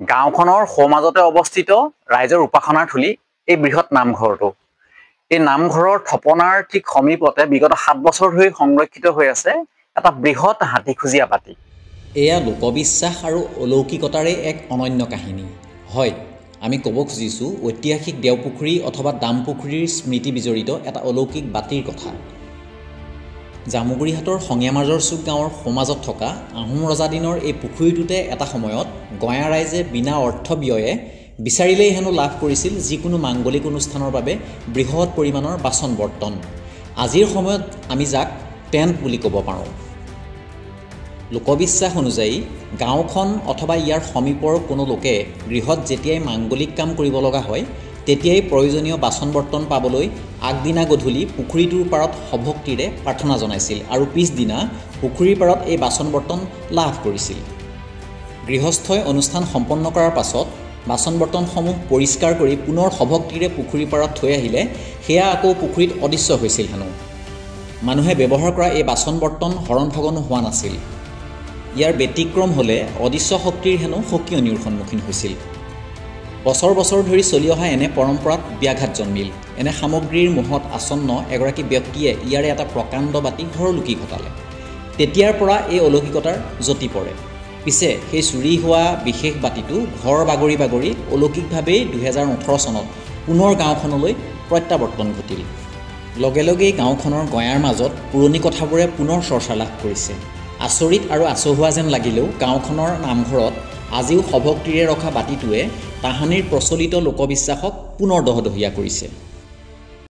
গাঁওখনৰ সমাজতে অৱস্থিত ৰাইজৰ উপাসনাৰ থলী এই বৃহৎ নামঘৰটো। এই নামঘৰৰ থপনাৰ ঠিক সমীপতে বিগত 7 বছৰ ধৰি সংৰক্ষিত হৈ আছে এটা বৃহৎ হাতীখুজীয়া বাতি। এয়া লোকবিশ্বাস আৰু অলৌকিকতাৰে এক অনন্য কাহিনী। হয়, আমি ক'ব খুজিছোঁ ঐতিহাসিক দেওপুখুৰী অথবা দামপুখুৰীৰ স্মৃতি বিজড়িত এটা অলৌকিক বাতিৰ কথা। জামুগুৰিহাটৰ সংয়ামাজৰ চুক গাঁৱৰ সমাজত থকা আহোম ৰজা দিনৰ এই পুখুৰীটোতে এটা সময়ত গঞা ৰাইজে বিনা অৰ্থ ব্যয়ে বিচাৰিলেই হেনো লাভ কৰিছিল যিকোনো মাংগলিক অনুষ্ঠানৰ বাবে বৃহৎ পৰিমাণৰ বাচন বৰ্তন। আজিৰ সময়ত আমি যাক টেণ্ট বুলি ক'ব পাৰোঁ। লোকবিশ্বাস অনুযায়ী গাঁওখন অথবা ইয়াৰ সমীপৰ কোনো লোকে গৃহত যেতিয়াই মাংগলিক কাম কৰিব লগা হয় তেতিয়াই প্ৰয়োজনীয় বাচন বৰ্তন পাবলৈ আগদিনা গধূলি পুখুৰীটোৰ পাৰত সভক্তিৰে প্ৰাৰ্থনা জনাইছিল আৰু পিছদিনা পুখুৰীৰ পাৰত এই বাচন বৰ্তন লাভ কৰিছিল। গৃহস্থই অনুষ্ঠান সম্পন্ন কৰাৰ পাছত বাচন বৰ্তনসমূহ পৰিষ্কাৰ কৰি পুনৰ সভক্তিৰে পুখুৰীৰ পাৰত থৈ আহিলে সেয়া আকৌ পুখুৰীত অদৃশ্য হৈছিল হেনো। মানুহে ব্যৱহাৰ কৰা এই বাচন বৰ্তন হৰণ ভগনো হোৱা নাছিল। ইয়াৰ ব্যতিক্ৰম হ'লে অদৃশ্য শক্তিৰ হেনো সকিয়নিৰ সন্মুখীন হৈছিল। বছৰ বছৰ ধৰি চলি অহা এনে পৰম্পৰাত ব্যাঘাত জন্মিল। এনে সামগ্ৰীৰ মোহত আসন্ন এগৰাকী ব্যক্তিয়ে ইয়াৰে এটা প্ৰকাণ্ড বাতি হৰলুকি ঘটালে। তেতিয়াৰ পৰা এই অলৌকিকতাৰ জ্যোতি পৰে। পিছে সেই চুৰি হোৱা বিশেষ বাতিটো ঘৰ বাগৰি বাগৰি অলৌকিকভাৱেই 2018 চনত পুনৰ গাঁওখনলৈ প্ৰত্যাৱৰ্তন ঘটিল। লগে লগেই গাঁওখনৰ গঞাৰ মাজত পুৰণি কথাবোৰে পুনৰ চৰ্চা লাভ কৰিছে। আচৰিত আৰু আচহুৱা যেন লাগিলেও গাঁওখনৰ নামঘৰত আজিও সভক্তিৰে ৰখা বাতিটোৱে তাহানিৰ প্ৰচলিত লোকবিশ্বাসক পুনৰ দহদহীয়া কৰিছে।